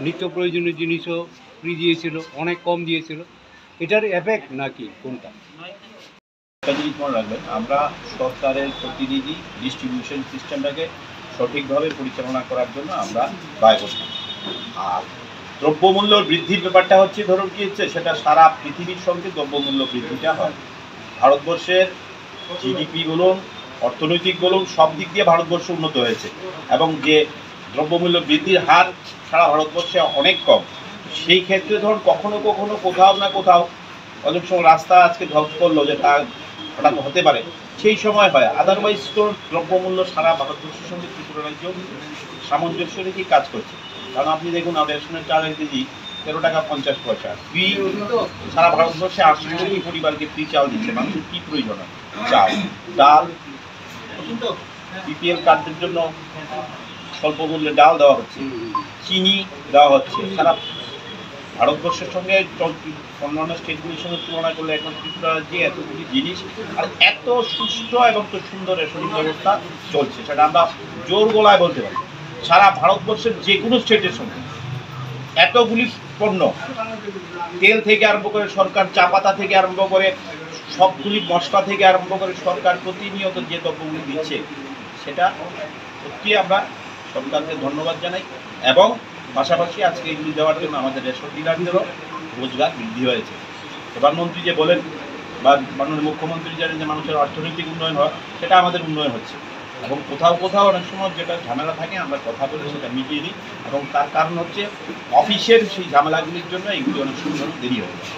নিত্য প্রয়োজনীয় জিনিসও ফ্রি দিয়েছিল, অনেক কম দিয়েছিল। এটার এফেক্ট নাকি কোনটা? একটা জিনিস মনে রাখবেন, আমরা সরকারের প্রতিনিধি, ডিস্ট্রিবিউশন সিস্টেমটাকে সঠিকভাবে পরিচালনা করার জন্য আমরা ব্যয় করছি। আর দ্রব্যমূল্য বৃদ্ধির ব্যাপারটা হচ্ছে, ধরুন কি হচ্ছে, সেটা সারা পৃথিবীর সঙ্গে দ্রব্যমূল্য বৃদ্ধিটা হয়। ভারতবর্ষের জিডিপি বলুন, অর্থনৈতিক বলুন, সব দিক দিয়ে ভারতবর্ষ উন্নত হয়েছে, এবং যে দ্রব্যমূল্য বৃদ্ধির হার সারা ভারতবর্ষে অনেক কম। সেই ক্ষেত্রে ধরুন কখনো কখনো কোথাও না কোথাও অনেক সময় রাস্তা আজকে ধ্বংস করলো, যে তা হঠাৎ হতে পারে, সেই সময় হয়। আদারওয়াইজ তো দ্রব্যমূল্য সারা ভারতবর্ষের সঙ্গে ত্রিপুরা রাজ্য সামঞ্জস্য রেখেই কাজ করছে। কারণ আপনি দেখুন, রেশনের চালের কেজি 13 টাকা 50 পয়সা। ফ্রি সারা ভারতবর্ষে 80 কোটি পরিবারকে ফ্রি চাল দিচ্ছে। মানুষের কী প্রয়োজন হয়? চাল, ডাল, বিপিএল কার্ডের জন্য স্বল্প মূল্যে ডাল দেওয়া হচ্ছে, চিনি দেওয়া হচ্ছে। সারা ভারতবর্ষের সঙ্গে অন্যান্য স্টেটগুলির সঙ্গে তুলনা করলে এখন ত্রিপুরা রাজ্যে এতগুলি জিনিস আর এত সুষ্ঠু এবং তো সুন্দর রেশনিং ব্যবস্থা চলছে, সেটা আমরা জোর গলায় বলতে পারি। সারা ভারতবর্ষের যে কোনো স্টেটের সঙ্গে এতগুলি পণ্য, তেল থেকে আরম্ভ করে সরকার, চা পাতা থেকে আরম্ভ করে সবগুলি মশলা থেকে আরম্ভ করে সরকার প্রতিনিয়ত যে দ্রব্যগুলি দিচ্ছে, সেটা সত্যি আমরা সরকারকে ধন্যবাদ জানাই। এবং পাশাপাশি আজকে এগুলি দেওয়ার জন্য আমাদের রেশন ডিলারদেরও রোজগার বৃদ্ধি হয়েছে। প্রধানমন্ত্রী যে বলেন বা মাননীয় মুখ্যমন্ত্রী জানেন যে মানুষের অর্থনৈতিক উন্নয়ন হয়, সেটা আমাদের উন্নয়ন হচ্ছে। এবং কোথাও কোথাও অনেক সময় যেটা ঝামেলা থাকে আমরা কথা বলে সেটা মিটিয়ে দিই, এবং তার কারণ হচ্ছে অফিসের সেই ঝামেলাগুলির জন্য এগুলি অনেক সময় দেরি হয়ে যায়।